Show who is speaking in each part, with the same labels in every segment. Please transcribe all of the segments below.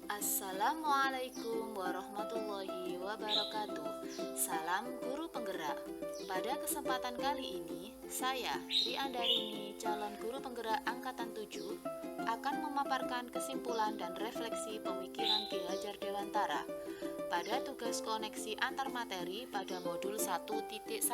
Speaker 1: Assalamualaikum warahmatullahi wabarakatuh. Salam guru penggerak. Pada kesempatan kali ini, saya Sri Andarini, calon guru penggerak angkatan 7, akan memaparkan kesimpulan dan refleksi pemikiran Ki Hajar Dewantara pada tugas koneksi antar materi pada modul 1.1.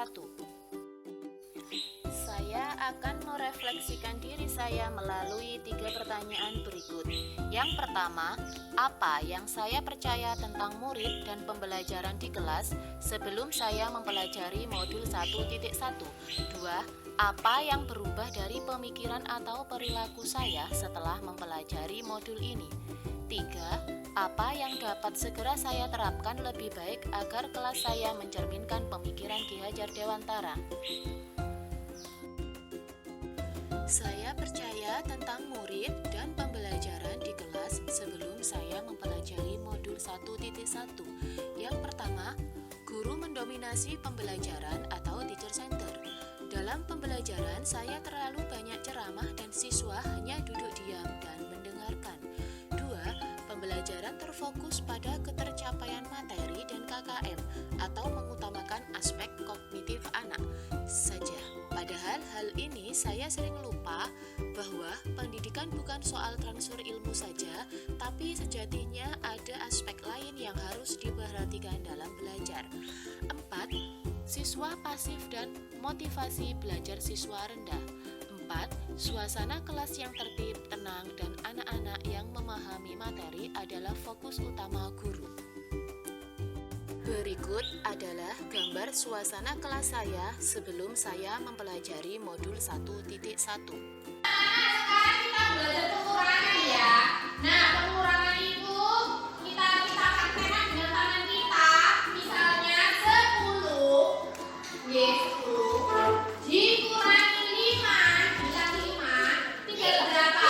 Speaker 1: Saya akan merefleksikan diri saya melalui 3 pertanyaan berikut. Yang pertama, apa yang saya percaya tentang murid dan pembelajaran di kelas sebelum saya mempelajari modul 1.1? 2. Apa yang berubah dari pemikiran atau perilaku saya setelah mempelajari modul ini? 3. Apa yang dapat segera saya terapkan lebih baik agar kelas saya mencerminkan pemikiran Ki Hajar Dewantara? Saya percaya tentang murid dan pembelajaran di kelas sebelum saya mempelajari modul 1.1. Yang pertama, guru mendominasi pembelajaran atau teacher center. Dalam pembelajaran, saya terlalu banyak ceramah dan siswa hanya duduk diam dan mendengarkan. 2. Pembelajaran terfokus pada ketercapaian materi dan KKM atau mengutamakan aspek kognitif anak saja. Padahal hal ini saya sering lupa bahwa pendidikan bukan soal transfer ilmu saja, tapi sejatinya ada aspek lain yang harus diperhatikan dalam belajar. 4. Siswa pasif dan motivasi belajar siswa rendah. 4. Suasana kelas yang tertib, tenang, dan anak-anak yang memahami materi adalah fokus utama guru. Berikut adalah gambar suasana kelas saya sebelum saya mempelajari modul 1.1.
Speaker 2: Sekarang kita belajar pengurangan ya. Nah, pengurangan itu kita praktekkan dengan tangan kita. Misalnya 10 dikurangi 5, bilang 5, tinggal berapa?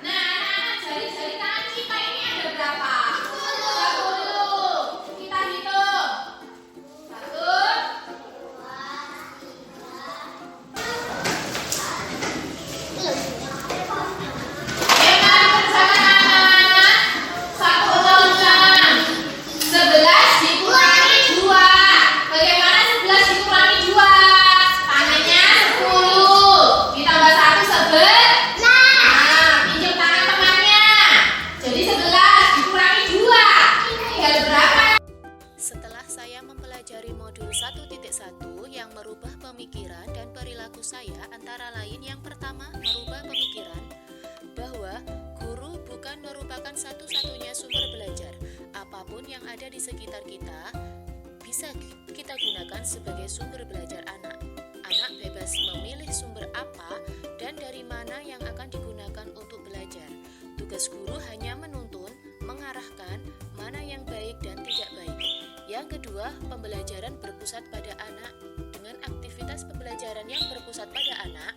Speaker 2: Nah, anak-anak jari-jari tangan kita ini ada berapa? 10. Kita hitung. 11 dikurangi 2. Bagaimana 11 dikurangi 2? Tangannya 10. Ditambah 1 11. Nah, pinjam tangan temannya. Jadi 11 dikurangi 2. Tinggal berapa?
Speaker 1: Setelah saya mempelajari modul 1.1 yang merubah pemikiran dan perilaku saya, antara lain yang pertama, merubah pemikiran bahwa guru bukan merupakan satu-satunya sumber belajar. Apapun yang ada di sekitar kita bisa kita gunakan sebagai sumber belajar anak. Anak bebas memilih sumber apa dan dari mana yang akan digunakan untuk belajar. Tugas guru hanya menuntun, mengarahkan mana yang baik dan tidak baik. Yang kedua, pembelajaran berpusat pada anak. Dengan aktivitas pembelajaran yang berpusat pada anak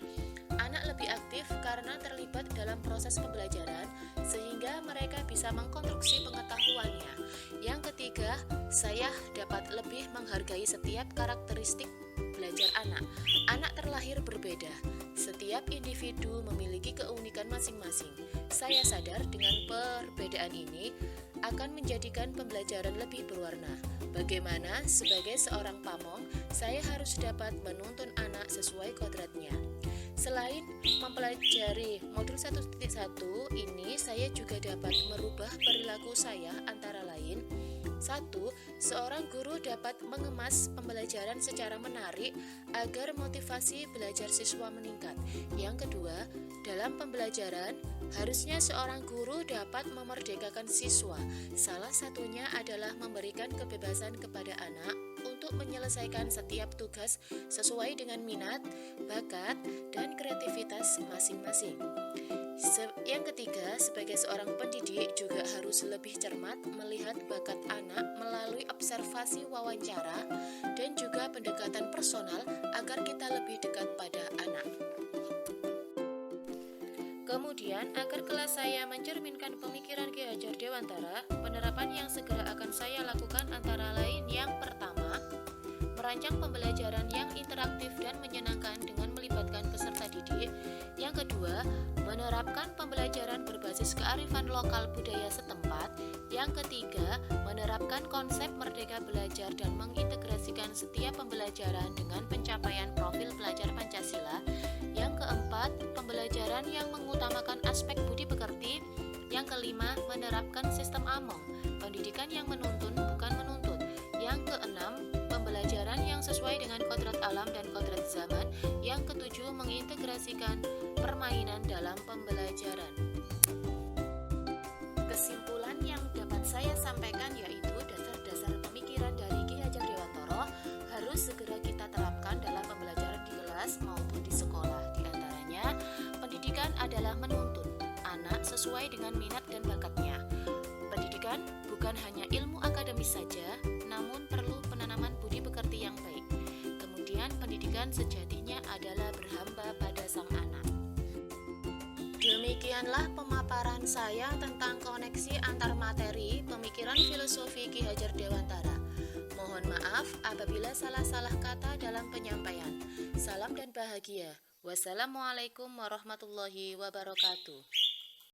Speaker 1: lebih aktif karena terlibat dalam proses pembelajaran sehingga mereka bisa mengkonstruksi pengetahuannya. Yang ketiga, saya dapat lebih menghargai setiap karakteristik belajar anak. Anak terlahir berbeda. Setiap individu memiliki keunikan masing-masing. Saya sadar dengan perbedaan ini akan menjadikan pembelajaran lebih berwarna. Bagaimana sebagai seorang pamong, saya harus dapat menuntun anak sesuai kodratnya. Selain mempelajari modul 1.1 ini, saya juga dapat merubah perilaku saya, antara lain 1. Seorang guru dapat mengemas pembelajaran secara menarik agar motivasi belajar siswa meningkat. Yang kedua, dalam pembelajaran, harusnya seorang guru dapat memerdekakan siswa. Salah satunya adalah memberikan kebebasan kepada anak untuk menyelesaikan setiap tugas sesuai dengan minat, bakat, dan kreativitas masing-masing. Yang ketiga, sebagai seorang pendidik juga harus lebih cermat melihat bakat anak melalui observasi wawancara dan juga pendekatan personal agar kita lebih dekat pada anak. Kemudian, agar kelas saya mencerminkan pemikiran Ki Hajar Dewantara, penerapan yang segera akan saya lakukan antara lain yang pertama, merancang pembelajaran yang interaktif dan menyenangkan dengan melibatkan peserta didik. Yang kedua, menerapkan pembelajaran berbasis kearifan lokal budaya setempat. Yang ketiga, menerapkan konsep merdeka belajar dan mengintegrasikan setiap pembelajaran dengan pencapaian profil pelajar Pancasila. Yang keempat, pembelajaran yang mengutamakan aspek budi pekerti. Yang kelima, menerapkan sistem AMONG, pendidikan yang menuntun bukan menuntut. Yang keenam, pembelajaran yang sesuai dengan kodrat alam dan kodrat zaman. Yang ketujuh, mengintegrasikan permainan dalam pembelajaran. Kesimpulan yang dapat saya sampaikan yaitu dasar-dasar pemikiran dari Ki Hajar Dewantara harus segera kita terapkan dalam pembelajaran di kelas maupun di sekolah. Di antaranya, pendidikan adalah menuntun anak sesuai dengan minat dan bakatnya. Pendidikan bukan hanya ilmu akademis saja, namun perlu penanaman budi pekerti yang baik. Kemudian pendidikan sejatinya adalah berhamba pada sang anak. Demikianlah pemaparan saya tentang koneksi antar materi pemikiran filosofi Ki Hajar Dewantara. Mohon maaf apabila salah-salah kata dalam penyampaian. Salam dan bahagia. Wassalamualaikum warahmatullahi wabarakatuh.